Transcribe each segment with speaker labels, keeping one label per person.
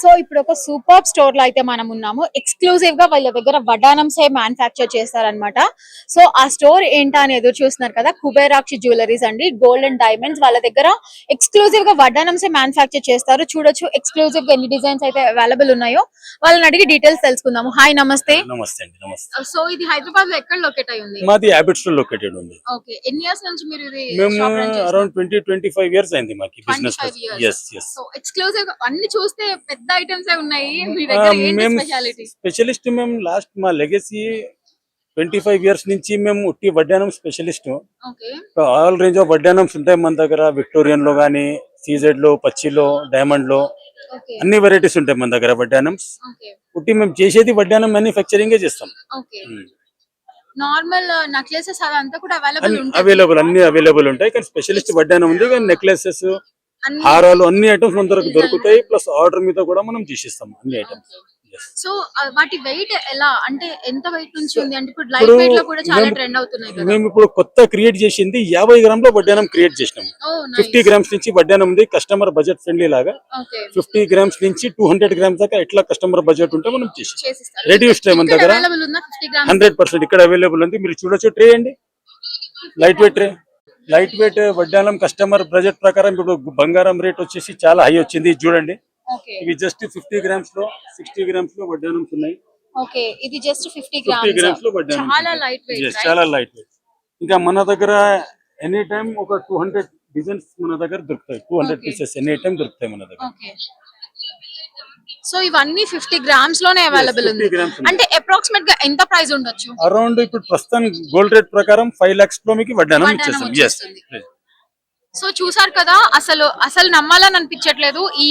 Speaker 1: So ఇప్పుడు ఒక super store లో అయితే మనం ఉన్నాము. ఎక్స్క్లూజివ్ గా వాళ్ళ దగ్గర వడ్డానంసే మ్యానుఫ్యాక్చర్ చేస్తారనమాట. సో ఆ స్టోర్ ఏంటా అని ఎదురు చూస్తున్నారు కదా, కుబేరాక్షి జ్యువెలరీస్ అండి. గోల్డ్ అండ్ డైమండ్స్ వాళ్ళ దగ్గర ఎక్స్క్లూజివ్ గా వడ్డానంసే మ్యానుఫ్యాక్చర్ చేస్తారు. చూడొచ్చు ఎక్స్క్లూజివ్ గా ఎన్ని డిజైన్స్ అయితే అవైలబుల్ ఉన్నాయో. వాళ్ళని అడిగి డీటెయిల్స్ తెలుసుకుందాము. హాయ్, నమస్తే.
Speaker 2: నమస్తే అండి. నమస్తే.
Speaker 1: సో ఇది హైదరాబాద్ లో ఎక్కడ లొకేట్ అయి ఉంది?
Speaker 2: మాది హ్యాబిట్స్ లో లొకేటెడ్ ఉంది.
Speaker 1: ఓకే, ఎన్ని ఇయర్స్ నుంచి మీరు ఇది
Speaker 2: మేము
Speaker 1: షాప్ రన్ చేస్తున్నారు?
Speaker 2: అరౌండ్ 20-25 ఇయర్స్ అయింది మాకి business.
Speaker 1: 25 years.
Speaker 2: yes yes
Speaker 1: so exclusive అన్ని చూస్తే పెద్ద ఐటమ్స్ ఉన్నాయి. మీ దగ్గర ఏంటి
Speaker 2: మేము
Speaker 1: స్పెషాలిటీ?
Speaker 2: స్పెషలిస్ట్. మేము లాస్ట్ మా లెగసీ 25 ఇయర్స్ నుంచి మేము ఉట్టి వడ్డానం specialist.
Speaker 1: Okay,
Speaker 2: all range of వడ్డానమ్స్ ఉంటాయి మన దగ్గర. విక్టోరియన్ లో గానీ, సీజెడ్ లో, పచ్చిలో, డైమండ్ లో
Speaker 1: ఓకే,
Speaker 2: అన్ని వెరైటీస్ ఉంటాయి మన దగ్గర వడ్డానమ్స్.
Speaker 1: ఓకే,
Speaker 2: ఉట్టి మేము చేసేది వడ్డానం మ్యానుఫ్యాక్చరింగ్ చేస్తాం.
Speaker 1: ఓకే. నార్మల్ నెక్లెసెస్ అదంతా కూడా
Speaker 2: అన్ని అవైలబుల్ ఉంటాయి. కానీ స్పెషలిస్ట్ వడ్డానం ఉంది. కానీ నెక్లెసెస్, హారాలు అన్ని ఐటమ్స్ మన దగ్గర దొరుకుతాయి. ప్లస్ ఆర్డర్ మీద కూడా మనం చేసిస్తాం అన్ని ఐటమ్స్.
Speaker 1: సో వాటి వెయిట్ ఎలా, అంటే ఎంత వెయిట్ నుంచి ఉంది? అంటే ఇప్పుడు లైట్ వెయిట్ లో కూడా చాలా ట్రెండ్ అవుతున్నాయి కదా.
Speaker 2: మేము ఇప్పుడు కొత్త క్రియేట్ చేసింది 50 గ్రాముల వడ్డానం క్రియేట్ చేసినాం. 50 గ్రామ్స్ నుంచి వడ్డానం ఉంది. కస్టమర్ బడ్జెట్ ఫ్రెండ్లీ లాగా 50 గ్రామ్స్ నుంచి 200 గ్రామ్స్ దాకా ఎట్లా కస్టమర్ బడ్జెట్ ఉంటే మనం చేసి రెడ్యూస్ టైం మన దగ్గర 100% ఇక్కడ అవైలబుల్ ఉంది. మీరు చూడొచ్చు. ట్రే అండి, light weight tray. Light weight వడ్డానం కస్టమర్ బడ్జెట్ ప్రకారం. ఇప్పుడు బంగారం రేట్ వచ్చేసి చాలా హై వచ్చింది. చూడండి, ఇవి జస్ట్ 50 గ్రామ్స్ లో 60 గ్రామ్స్ లో వడ్డానమ్స్ ఉన్నాయి.
Speaker 1: ఓకే, ఇది జస్ట్ 50
Speaker 2: గ్రామ్స్ లో వడ్డానం.
Speaker 1: చాలా లైట్ వెయిట్.
Speaker 2: చాలా లైట్ వెయిట్. ఇంకా మన దగ్గర ఎనీ టైం ఒక 200 డిజైన్స్ మన దగ్గర దొరుకుతాయి. 200 పీసెస్ ఎనీ టైం దొరుకుతాయి మన దగ్గర.
Speaker 1: సో ఇవన్నీ 50 గ్రామ్స్ లోనే అవైలబుల్ ఉంది. అంటే అప్రాక్సిమేట్ గా ఎంత ప్రైస్ ఉండొచ్చు?
Speaker 2: అరౌండ్ ఇప్పుడు ప్రస్తుతం గోల్డ్ రేట్ ప్రకారం 5 lakhs లో మీకు వడ్డానం ఇచ్చేస్తాం. yes.
Speaker 1: సో చూసారు కదా, అసలు నమ్మాలని అనిపించట్లేదు. ఈ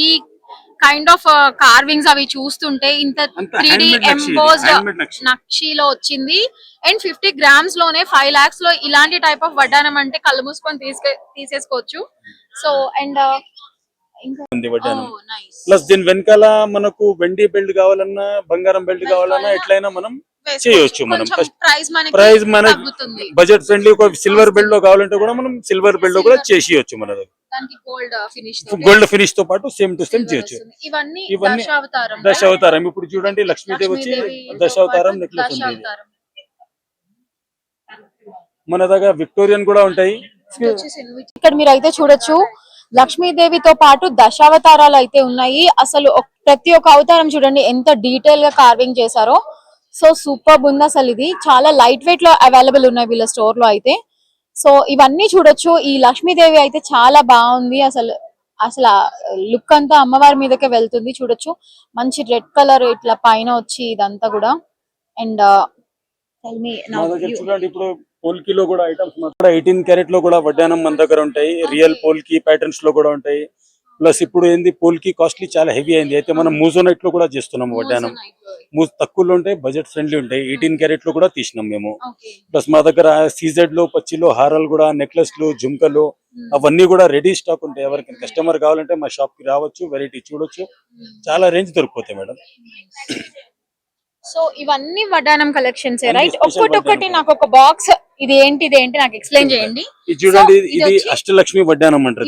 Speaker 1: కైండ్ ఆఫ్ కార్వింగ్స్ అవి చూస్తుంటే ఇంత 3D ఎంబోస్డ్ నక్షీలో వచ్చింది. అండ్ 50 గ్రామ్స్ లోనే 5 lakhs లో ఇలాంటి టైప్ ఆఫ్ వడ్డానం అంటే కళ్ళు మూసుకొని తీసేసుకోవచ్చు. సో అండ్
Speaker 2: ప్లస్ దీని వెనకాల మనకు వెండి బెల్ట్ కావాలన్నా, బంగారం బెల్ట్ కావాలన్నా ఎట్లయినా మనం చేయొచ్చు. మనం ప్రైస్ మన బడ్జెట్ ఫ్రెండ్లీ. ఒక సిల్వర్ బెల్ట్ లో కావాలంటే కూడా మనం సిల్వర్ బెల్ట్ లో కూడా చేసేయచ్చు. మన దగ్గర గోల్డ్ ఫినిష్ తో పాటు సేమ్ టు సేమ్ చేయొచ్చు. ఇవన్నీ దశావతారం. ఇప్పుడు చూడండి, లక్ష్మీదేవి వచ్చి దశావతారం నెక్లెస్ ఉంది. మన దగ్గర విక్టోరియన్ కూడా ఉంటాయి.
Speaker 1: ఇక్కడ మీరు అయితే చూడొచ్చు, లక్ష్మీదేవితో పాటు దశావతారాలు అయితే ఉన్నాయి. అసలు ప్రతి ఒక్క అవతారం చూడండి ఎంత డీటెయిల్ గా కార్వింగ్ చేశారో. సో సూపర్ ఉంది అసలు. ఇది చాలా లైట్ వెయిట్ లో అవైలబుల్ ఉన్నాయి వీళ్ళ స్టోర్ లో అయితే. సో ఇవన్నీ చూడొచ్చు. ఈ లక్ష్మీదేవి అయితే చాలా బాగుంది. అసలు లుక్ అంతా అమ్మవారి మీదకే వెళ్తుంది. చూడొచ్చు, మంచి రెడ్ కలర్ ఇట్లా పైన వచ్చి ఇదంతా కూడా. అండ్
Speaker 2: చూడండి, ఇప్పుడు పోల్కీలో కూడా ఐటమ్స్ 18 క్యారెట్ లో కూడా వడ్డానం మన దగ్గర ఉంటాయి. రియల్ పోల్కీ ప్యాటర్న్స్ లో కూడా ఉంటాయి. ప్లస్ ఇప్పుడు ఏంది, పోల్కీ కాస్ట్లీ చాలా హెవీ అయింది. అయితే మనం మూజోనైట్ లో కూడా చేస్తున్నాము వడ్డానం. తక్కువలో ఉంటాయి, బడ్జెట్ ఫ్రెండ్లీ ఉంటాయి. 18 క్యారెట్ లో కూడా తీసినాం మేము. ప్లస్ మా దగ్గర సీజెడ్ లో, పచ్చిలో హారాలు కూడా, నెక్లెస్లు, జుంకలు అవన్నీ కూడా రెడీ స్టాక్ ఉంటాయి. ఎవరికి కస్టమర్ కావాలంటే మా షాప్ కి రావచ్చు, వెరైటీ చూడొచ్చు. చాలా రేంజ్ దొరికిపోతాయి మేడం.
Speaker 1: సో ఇవన్నీ వడ్డానం కలెక్షన్స్ రైట్? ఒక్కటి నాకు ఒక బాక్స్ ఇది ఏంటి నాకు ఎక్స్ప్లెయిన్ చేయండి.
Speaker 2: ఇది చూడండి, ఇది అష్టలక్ష్మి వడ్డానం అంటారు.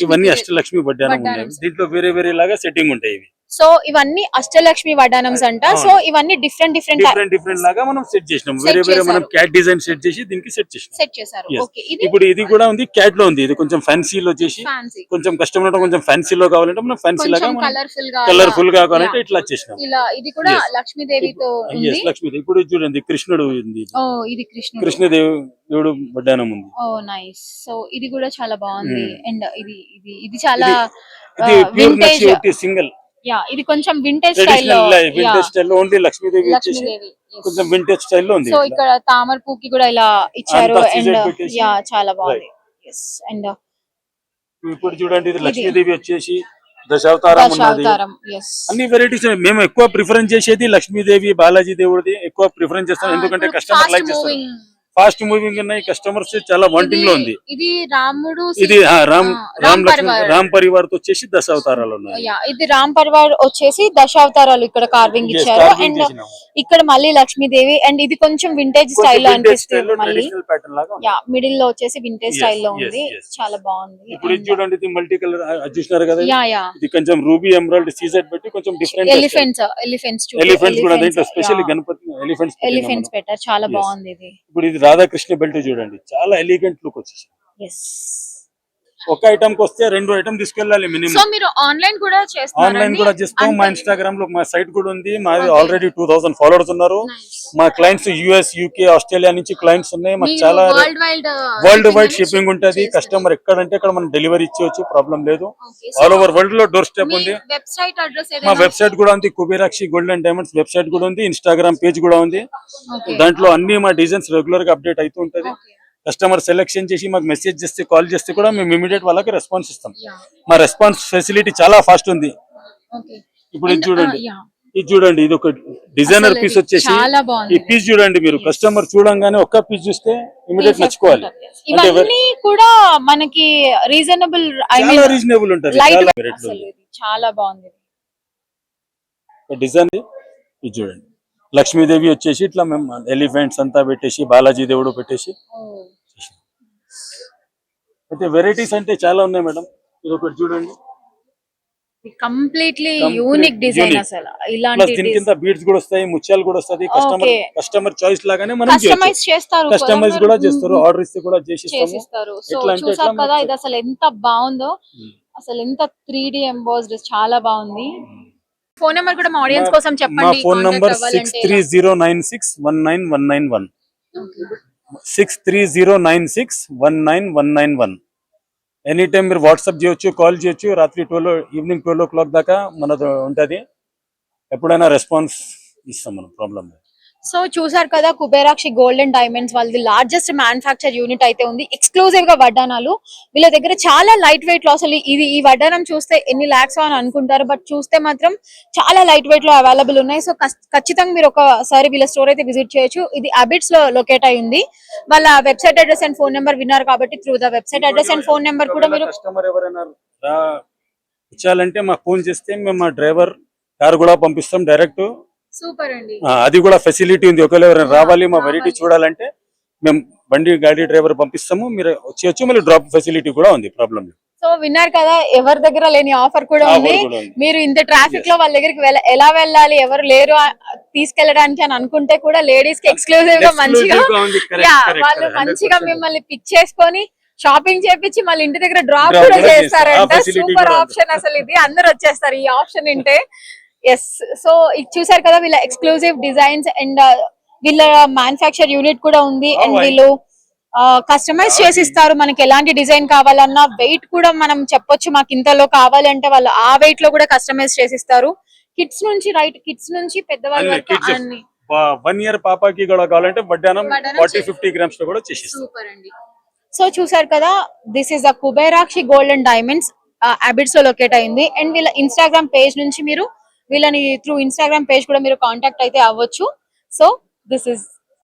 Speaker 2: ఇవన్నీ అష్టలక్ష్మి వడ్డానం ఉన్నాయి. దీంట్లో వేరే వేరే లాగా సెట్టింగ్ ఉంటాయి ఇవి.
Speaker 1: సో ఇవన్నీ అష్టలక్ష్మి వడ్డానమ్స్ అంట. సో ఇవన్నీ డిఫరెంట్
Speaker 2: లాగా మనం సెట్ చేసినాం. వేరే వేరే మనం క్యాట్ డిజైన్ సెట్ చేసి దీనికి సెట్
Speaker 1: చేసారు.
Speaker 2: ఇప్పుడు ఇది కూడా ఉంది, క్యాట్ లో ఉంది. ఇది కొంచెం ఫ్యాన్సీలో చేసి, కొంచెం కస్టమర్ కొంచెం ఫ్యాన్సీలో కావాలంటే మనం ఫ్యాన్సీ లాగా కలర్ఫుల్ గా కావాలంటే ఇట్లా చేసినాం.
Speaker 1: ఇది కూడా లక్ష్మీదేవితో ఉంది.
Speaker 2: లక్ష్మీదేవి. ఇప్పుడు చూడండి, కృష్ణుడు ఉంది.
Speaker 1: ఇది
Speaker 2: కృష్ణదేవుడు వడ్డానం ఉంది.
Speaker 1: నైస్. సో ఇది కూడా చాలా బాగుంది. అండ్ ఇది చాలా
Speaker 2: వింటేజ్ సింగిల్.
Speaker 1: ఇది కొంచెం వింటేజ్ స్టైల్ లో
Speaker 2: ఓన్లీ లక్ష్మీదేవి కొంచెం వింటేజ్ స్టైల్ లో ఉంది.
Speaker 1: సో ఇక్కడ తామర పూకి కూడా ఇలా ఇచ్చారు. అండ్ చాలా బాగుంది. అండ్
Speaker 2: ఇప్పుడు చూడండి, ఇది లక్ష్మీదేవి వచ్చేసి దశావతారం ఉన్నది. అన్ని వెరైటీస్. మేము ఎక్కువ ప్రిఫరెన్స్ చేసేది లక్ష్మీదేవి, బాలాజీ దేవుడిది ఎక్కువ ప్రిఫరెన్స్ చేస్తాం. ఎందుకంటే కస్టమర్ లైక్ చేస్తారు. ఫాస్ట్ మూవింగ్ ఉన్నాయి, కస్టమర్స్ చాలా వాంటింగ్ లో ఉంది.
Speaker 1: ఇది రాముడు
Speaker 2: ఇది రామ్
Speaker 1: రామ్
Speaker 2: లక్ష్మణ్
Speaker 1: పరివార్.
Speaker 2: రామ్ పరివార్ తో వచ్చేసి దశావతారాలు ఉన్నాయి.
Speaker 1: ఇది రామ్ పరివార్ వచ్చేసి దశావతారాలు ఇక్కడ కార్వింగ్
Speaker 2: Yes,
Speaker 1: ఇచ్చారు.
Speaker 2: carving
Speaker 1: అండ్
Speaker 2: చేసినాము.
Speaker 1: ఇక్కడ మళ్ళీ లక్ష్మీదేవి, అండ్ ఇది కొంచెం వింటేజ్ స్టైల్లో అనిపిస్తుంది. మళ్ళీ
Speaker 2: ట్రెడిషనల్ ప్యాటర్న్ లాగా ఉంది.
Speaker 1: మిడిల్ లో వచ్చేసి వింటేజ్
Speaker 2: Yes,
Speaker 1: స్టైల్లో
Speaker 2: yes,
Speaker 1: ఉంది.
Speaker 2: yes.
Speaker 1: చాలా బాగుంది.
Speaker 2: ఇప్పుడు ఇది చూడండి, ఇది మల్టీ కలర్ చూసినారు కదా,
Speaker 1: యా
Speaker 2: ఇది కొంచెం రూబీ ఎమరాల్డ్ సీజెడ్ పెట్టి కొంచెం డిఫరెంట్
Speaker 1: ఎలిఫెంట్స్
Speaker 2: ఎలిఫెంట్స్ కూడా దీంట్లో స్పెషల్లీ గణపతి
Speaker 1: ఎలిఫెంట్స్ పెట్టారు. చాలా
Speaker 2: Yes.
Speaker 1: బాగుంది ఇది.
Speaker 2: ఇప్పుడు ఇది రాధాకృష్ణ బెల్ట్ చూడండి, చాలా ఎలిగెంట్ లుక్ వచ్చేసి.
Speaker 1: ఎస్.
Speaker 2: ఒక ఐటమ్ కి వస్తే 2 ఐటమ్ తీసుకెళ్ళాలి
Speaker 1: సో
Speaker 2: మినిమం.
Speaker 1: మీరు ఆన్లైన్ కూడా చేస్తారా?
Speaker 2: ఆన్లైన్ కూడా చేస్తాం. మా ఇన్స్టాగ్రామ్ లో మా సైట్ కూడా ఉంది. మాది
Speaker 1: Okay.
Speaker 2: ఆల్రెడీ 2000 ఫాలోవర్స్ ఉన్నారు. మా క్లయింట్స్ యుఎస్, యూకే, ఆస్ట్రేలియా నుంచి క్లయింట్స్ ఉన్నాయి. మాకు చాలా వరల్డ్ వైడ్ షిప్పింగ్ ఉంటది. కస్టమర్ ఎక్కడంటే అక్కడ మనం డెలివరీ ఇచ్చేయచ్చు, ప్రాబ్లం లేదు. ఆల్ ఓవర్ వరల్డ్ లో డోర్ స్టెప్ ఉంది.
Speaker 1: వెబ్సైట్ అడ్రస్
Speaker 2: మా వెబ్సైట్ కూడా ఉంది, కుబేరాక్షి గోల్డ్ అండ్ డైమండ్స్ వెబ్సైట్ కూడా ఉంది. ఇన్స్టాగ్రామ్ పేజ్ కూడా ఉంది. దాంట్లో అన్ని మా డిజైన్స్ రెగ్యులర్ గా అప్డేట్ అవుతూ ఉంటది. కస్టమర్ సెలెక్షన్ చేసి మాకు మెసేజ్ చేస్తే, కాల్ చేస్తే కూడా మేము ఇమీడియట్ వాళ్ళకి రెస్పాన్స్ ఇస్తాం. మా రెస్పాన్స్ ఫెసిలిటీ చాలా ఫాస్ట్ ఉంది. ఇప్పుడు ఇది చూడండి, ఇది ఒక డిజైనర్ పీస్ వచ్చేసి, ఈ పీస్ చూడండి మీరు. కస్టమర్ చూడంగానే ఒక్క పీస్ చూస్తే ఇమీడియట్ నచ్చుకోవాలి.
Speaker 1: ఇవన్నీ కూడా మనకి రీజనబుల్,
Speaker 2: చాలా రీజనబుల్ ఉంటది.
Speaker 1: చాలా బాగుంది
Speaker 2: డిజైన్. ఇది చూడండి, లక్ష్మీదేవి వచ్చేసి ఇట్లా మేము ఎలిఫెంట్స్ అంతా పెట్టేసి, బాలాజీ దేవుడు పెట్టేసి. అయితే వెరైటీస్ అంటే చాలా ఉన్నాయి మేడం. ఇది ఒకటి చూడండి,
Speaker 1: కంప్లీట్లీ యూనిక్ డిజైన్. అసలు ఇలాంటి
Speaker 2: దీని కింద బీడ్స్ కూడా వస్తాయి, ముత్యాలు కూడా వస్తాయి. కస్టమర్ చాయిస్ లాగానే మనం
Speaker 1: కస్టమైజ్ చేస్తారు,
Speaker 2: కస్టమైజ్ కూడా చేస్తారు. ఆర్డర్ ఇస్తే కూడా చేసిస్తారు.
Speaker 1: సో చూసారు కదా, ఇది అసలు ఎంత బాగుందో, అసలు ఎంత 3D ఎంబోస్డ్, చాలా బాగుంది. ఫోన్ నెంబర్ కూడా మా ఆడియన్స్ కోసం
Speaker 2: మా
Speaker 1: చెప్పండి.
Speaker 2: Phone number 6309619191 6309619191. ఎనీ టైం మీరు వాట్సాప్ చేయొచ్చు, కాల్ చేయొచ్చు. రాత్రి ఈవినింగ్ 12 o'clock దాకా మనది ఉంటది. ఎప్పుడైనా రెస్పాన్స్ ఇస్తాం మనం, ప్రాబ్లం లేదు.
Speaker 1: సో చూసారు కదా, కుబేరాక్షి గోల్డ్ అండ్ డైమండ్స్ వాళ్ళది లార్జెస్ట్ మ్యానుఫ్యాక్చర్ యూనిట్ అయితే ఉంది. ఎక్స్క్లూజివ్ గా వడ్డానాలు వీళ్ళ దగ్గర చాలా లైట్ వెయిట్ లో, అసలు ఇది ఈ వడ్డానం చూస్తే ఎన్ని లాక్స్ అని అనుకుంటారు, బట్ చూస్తే మాత్రం చాలా లైట్ వెయిట్ లో అవైలబుల్ ఉన్నాయి. సో ఖచ్చితంగా మీరు ఒకసారి వీళ్ళ స్టోర్ అయితే విజిట్ చేయొచ్చు. ఇది అబిట్స్ లో లొకేట్ అయి ఉంది. వాళ్ళ website address and phone number విన్నారు కాబట్టి, through the website address and phone number కూడా మీరు
Speaker 2: కస్టమర్ ఎవరైనా ఇచ్చాలంటే మాకు ఫోన్ చేస్తే మేము మా డ్రైవర్ కార్ కూడా పంపిస్తాం డైరెక్ట్.
Speaker 1: సూపర్ అండి.
Speaker 2: అది కూడా ఫెసిలిటీ ఉంది. ఒకవేళ ఎవరైనా రావాలి మా వెరైటీ చూడాలంటే మేము గాడి డ్రైవర్ పంపిస్తాము, మీరు వచ్చి మళ్ళీ డ్రాప్ ఫెసిలిటీ కూడా ఉంది, ప్రాబ్లం లేదు.
Speaker 1: సో విన్నారు కదా, ఎవరి దగ్గర లేని ఆఫర్ కూడా ఉంది. మీరు ఇంత ట్రాఫిక్ లో వాళ్ళ దగ్గరికి ఎలా వెళ్ళాలి, ఎవరు లేరు తీసుకెళ్ళడానికి అని అనుకుంటే కూడా లేడీస్ కి ఎక్స్క్లూజివ్ గా మంచిగా వాళ్ళు మంచిగా మిమ్మల్ని పిక్ చేసుకొని షాపింగ్ చేపించి మళ్ళీ ఇంటి దగ్గర డ్రాప్ కూడా చేస్తారంట. సూపర్ ఆప్షన్ అసలు ఇది, అందరు వచ్చేస్తారు ఈ ఆప్షన్ ఉంటే. ఎస్. సో ఇది చూసారు కదా, వీళ్ళ ఎక్స్క్లూజివ్ డిజైన్స్ అండ్ వీళ్ళ మ్యానుఫ్యాక్చర్ యూనిట్ కూడా ఉంది. అండ్ వీళ్ళు కస్టమైజ్ చేసి ఇస్తారు. మనకి ఎలాంటి డిజైన్ కావాలన్నా వెయిట్ కూడా మనం చెప్పొచ్చు, మాకు ఇంతలో కావాలంటే వాళ్ళు ఆ వెయిట్ లో కూడా కస్టమైజ్ చేసిస్తారు. కిడ్స్ నుంచి పెద్దవాళ్ళ వరకు అన్ని.
Speaker 2: 1 year పాపకి కూడా కావాలంటే వడ్డానం 40-50 grams లో కూడా చేసిస్తారు.
Speaker 1: సూపర్ అండి. సో చూసారు కదా, this is the Kuberakshi gold and diamonds, Abids లో లొకేట్ అయింది. అండ్ వీళ్ళ ఇన్స్టాగ్రామ్ పేజ్ నుంచి మీరు వీళ్ళని త్రూ ఇన్స్టాగ్రామ్ పేజ్ కూడా మీరు కాంటాక్ట్ అయితే అవ్వచ్చు. So this is